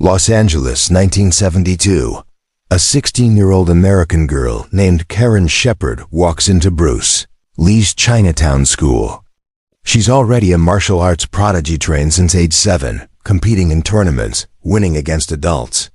Los Angeles, 1972. A 16-year-old American girl named Karen Sheperd walks into Bruce Lee's Chinatown school. She's already a martial arts prodigy, trained since age 7, competing in tournaments, winning against adults.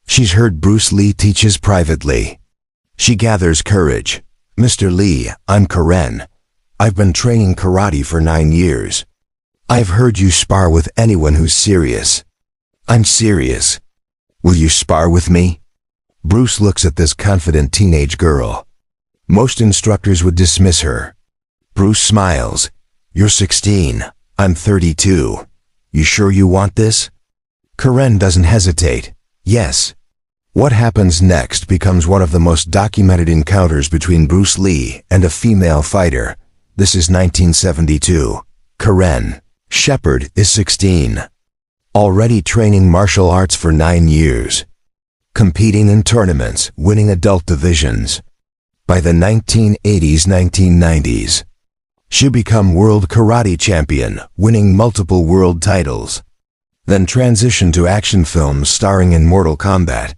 She's heard Bruce Lee teaches privately. She gathers courage. "Mr. Lee, I'm Karen. I've been training karate for 9 years. I've heard you spar with anyone who's serious. I'm serious. Will you spar with me?" Bruce looks at this confident teenage girl. Most instructors would dismiss her. Bruce smiles. "You're 16. I'm 32. You sure you want this?" Karen doesn't hesitate. "Yes." What happens next becomes one of the most documented encounters between Bruce Lee and a female fighter. This is 1972. Karen Sheperd is 16. Already training martial arts for 9 years. Competing in tournaments, winning adult divisions. By the 1980s-1990s, she became world karate champion, winning multiple world titles. Then transitioned to action films starring in Mortal Kombat,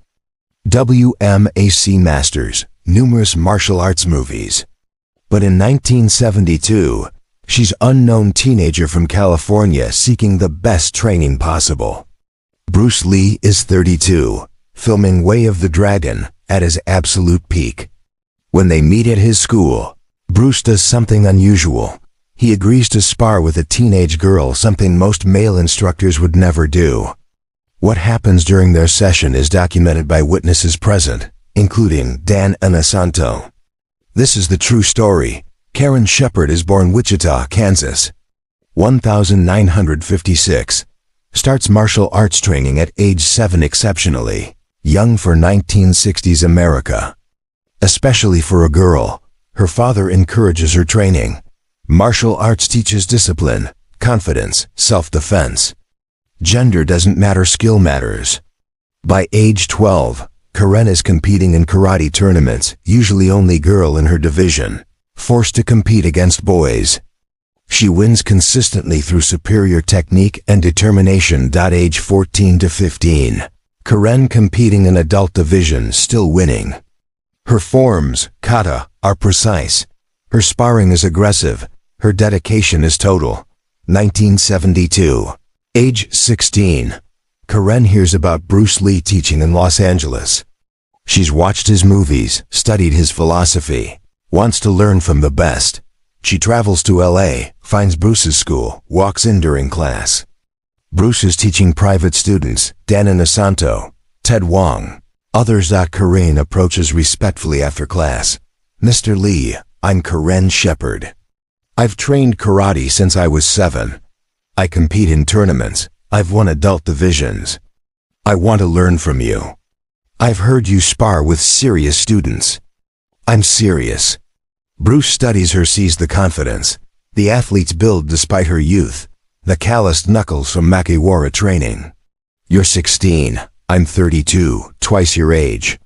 WMAC Masters, numerous martial arts movies. But in 1972, she's unknown teenager from California seeking the best training possible. Bruce Lee is 32, filming Way of the Dragon at his absolute peak. When they meet at his school, Bruce does something unusual. He agrees to spar with a teenage girl, something most male instructors would never do. What happens during their session is documented by witnesses present, including Dan Inosanto. This is the true story. Karen Sheperd is born Wichita, Kansas, 1956. Starts martial arts training at age 7, exceptionally young for 1960s America. Especially for a girl, her father encourages her training. Martial arts teaches discipline, confidence, self-defense. Gender doesn't matter, skill matters. By age 12, Karen is competing in karate tournaments, usually only girl in her division, forced to compete against boys. She wins consistently through superior technique and determination. Age 14 to 15, Karen competing in adult divisions, still winning. Her forms, kata, are precise. Her sparring is aggressive. Her dedication is total. 1972. Age 16. Karen hears about Bruce Lee teaching in Los Angeles. She's watched his movies, studied his philosophy, wants to learn from the best. She travels to LA, finds Bruce's school, walks in during class. Bruce is teaching private students, Dan Inosanto, Ted Wong, others. Karen approaches respectfully after class. "Mr. Lee, I'm Karen Sheperd. I've trained karate since I was 7. I compete in tournaments. I've won adult divisions. I want to learn from you. I've heard you spar with serious students. I'm serious." Bruce studies her, sees the confidence, the athlete's build despite her youth, the calloused knuckles from Makiwara training. "You're 16, I'm 32, twice your age.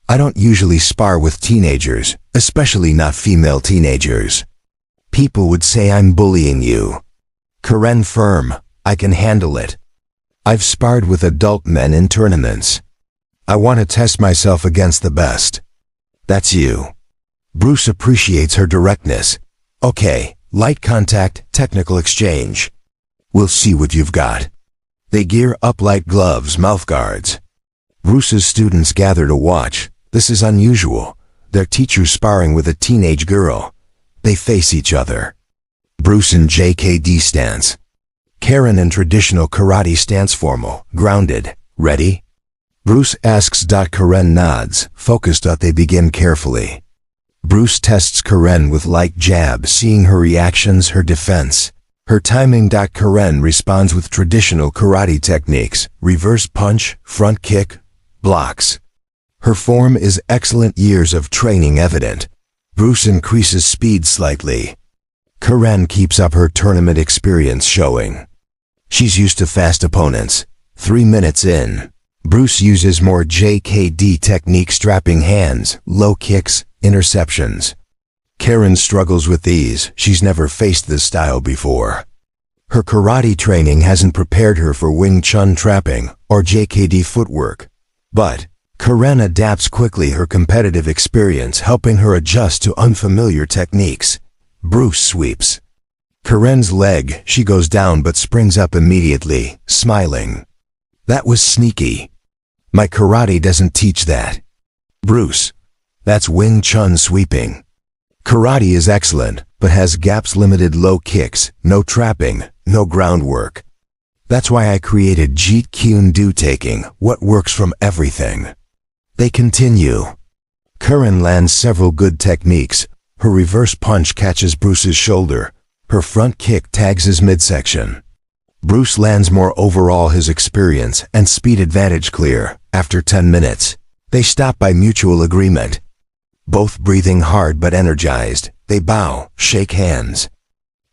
I don't usually spar with teenagers, especially not female teenagers. People would say I'm bullying you." Karen firm, "I can handle it. I've sparred with adult men in tournaments. I want to test myself against the best." "That's you." Bruce appreciates her directness. "Okay, light contact, technical exchange. We'll see what you've got." They gear up light gloves, mouth guards. Bruce's students gather to watch. This is unusual. Their teacher's sparring with a teenage girl. They face each other. Bruce in JKD stance. Karen in traditional karate stance, formal, grounded. "Ready?" Bruce asks. Karen nods, focused. They begin carefully. Bruce tests Karen with light jabs, seeing her reactions, her defense, her timing. Karen responds with traditional karate techniques, reverse punch, front kick, blocks. Her form is excellent, years of training evident. Bruce increases speed slightly. Karen keeps up her tournament experience showing. She's used to fast opponents. 3 minutes in, Bruce uses more JKD technique, strapping hands, low kicks, interceptions. Karen struggles with these. She's never faced this style before. Her karate training hasn't prepared her for Wing Chun trapping or JKD footwork. But Karen adapts quickly, her competitive experience helping her adjust to unfamiliar techniques. Bruce sweeps Karen's leg. She goes down but springs up immediately, smiling. That was sneaky. My karate doesn't teach that. Bruce, that's Wing Chun sweeping. Karate is excellent, but has gaps, limited low kicks, no trapping, no groundwork. That's why I created Jeet Kune Do, taking what works from everything. They continue. Karen lands several good techniques. Her reverse punch catches Bruce's shoulder. Her front kick tags his midsection. Bruce lands more. Overall, his experience and speed advantage clear. After 10 minutes, they stop by mutual agreement. Both breathing hard but energized, they bow, shake hands.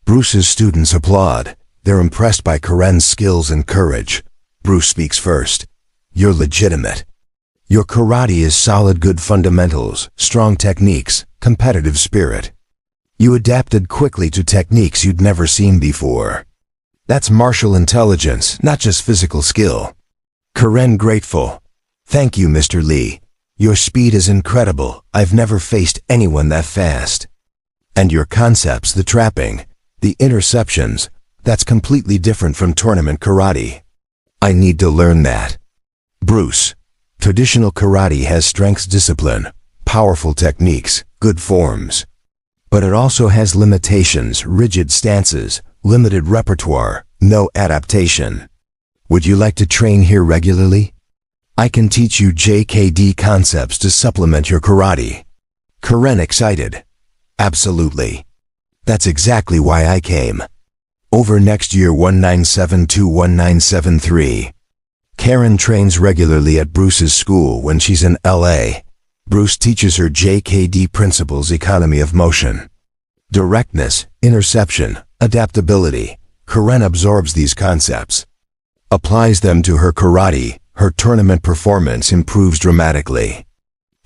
Bruce's students applaud. They're impressed by Karen's skills and courage. Bruce speaks first. You're legitimate. Your karate is solid, good fundamentals, strong techniques, competitive spirit. You adapted quickly to techniques you'd never seen before. That's martial intelligence, not just physical skill. Karen grateful. Thank you, Mr. Lee. Your speed is incredible. I've never faced anyone that fast. And your concepts, the trapping, the interceptions, that's completely different from tournament karate. I need to learn that. Bruce, traditional karate has strengths, discipline, powerful techniques, good forms. But it also has limitations, rigid stances, limited repertoire, no adaptation. Would you like to train here regularly? I can teach you JKD concepts to supplement your karate. Karen excited. Absolutely. That's exactly why I came. Over next year 1972-1973. Karen trains regularly at Bruce's school when she's in LA. Bruce teaches her JKD principles, economy of motion, directness, interception, adaptability. Karen absorbs these concepts, applies them to her karate. Her tournament performance improves dramatically.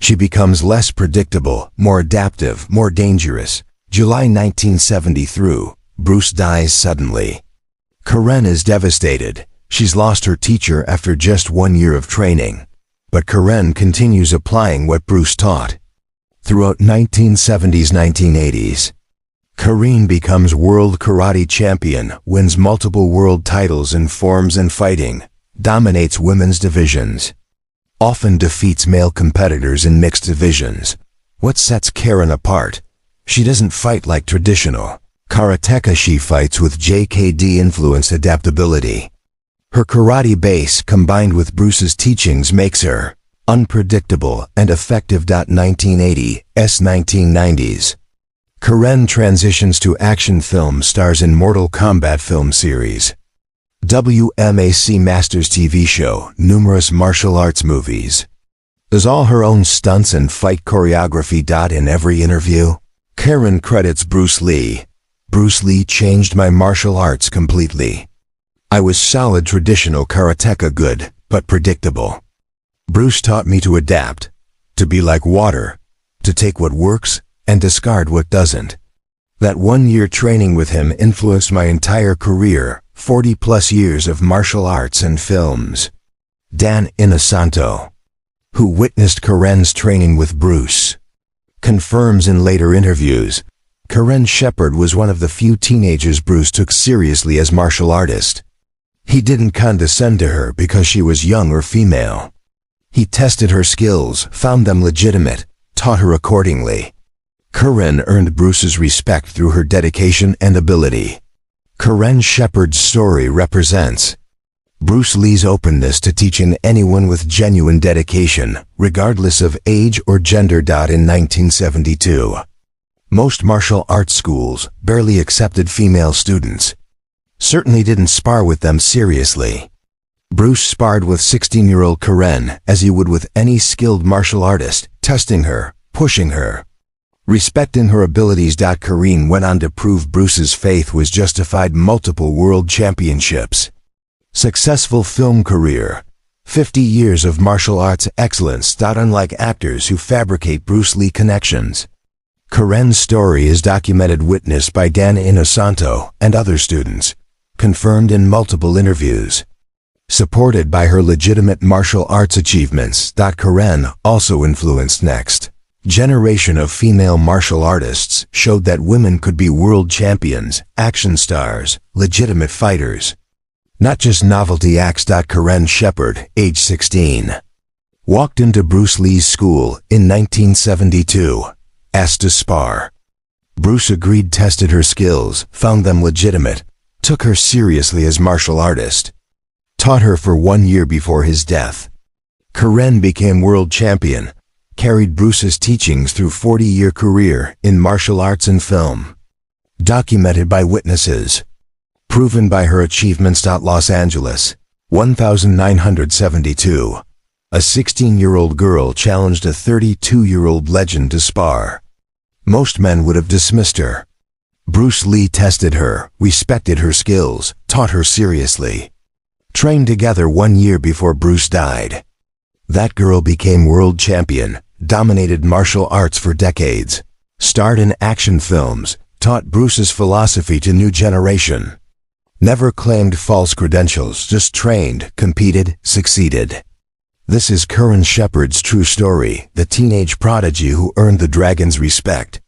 She becomes less predictable, more adaptive, more dangerous. July 1973. Bruce dies suddenly. Karen is devastated. She's lost her teacher after just 1 year of training. But Karen continues applying what Bruce taught. Throughout 1970s-1980s, Karen becomes world karate champion, wins multiple world titles in forms and fighting, dominates women's divisions, often defeats male competitors in mixed divisions. What sets Karen apart? She doesn't fight like traditional karateka. She fights with JKD influence, adaptability. Her karate base combined with Bruce's teachings makes her unpredictable and effective. 1980s, 1990s. Karen transitions to action film, stars in Mortal Kombat film series, WMAC Masters TV show, numerous martial arts movies. Does all her own stunts and fight choreography. In every interview, Karen credits Bruce Lee. Bruce Lee changed my martial arts completely. I was solid traditional karateka, good, but predictable. Bruce taught me to adapt, to be like water, to take what works and discard what doesn't. That 1 year training with him influenced my entire career, 40+ years of martial arts and films. Dan Inosanto, who witnessed Karen's training with Bruce, confirms in later interviews, Karen Sheperd was one of the few teenagers Bruce took seriously as martial artist. He didn't condescend to her because she was young or female. He tested her skills, found them legitimate, taught her accordingly. Karen earned Bruce's respect through her dedication and ability. Karen Sheperd's story represents Bruce Lee's openness to teaching anyone with genuine dedication, regardless of age or gender. In 1972, most martial arts schools barely accepted female students, certainly didn't spar with them seriously. Bruce sparred with 16-year-old Karen as he would with any skilled martial artist, testing her, pushing her, respecting her abilities. Karen went on to prove Bruce's faith was justified. Multiple world championships, successful film career, 50 years of martial arts excellence. Unlike actors who fabricate Bruce Lee connections, Karen's story is documented, witnessed by Dan Inosanto and other students. confirmed in multiple interviews. Supported by her legitimate martial arts achievements, Karen also influenced next generation of female martial artists, showed that women could be world champions, action stars, legitimate fighters, not just novelty acts. Karen Sheperd, age 16, walked into Bruce Lee's school in 1972, asked to spar. Bruce agreed, tested her skills, found them legitimate, took her seriously as martial artist, taught her for 1 year before his death. Karen became world champion, carried Bruce's teachings through 40-year career in martial arts and film. Documented by witnesses. Proven by her achievements. Los Angeles, 1972. A 16-year-old girl challenged a 32-year-old legend to spar. Most men would have dismissed her. Bruce Lee tested her, respected her skills, taught her seriously. Trained together 1 year before Bruce died. That girl became world champion, dominated martial arts for decades, starred in action films, taught Bruce's philosophy to new generation. Never claimed false credentials, just trained, competed, succeeded. This is Karen Sheperd's true story, the teenage prodigy who earned the dragon's respect.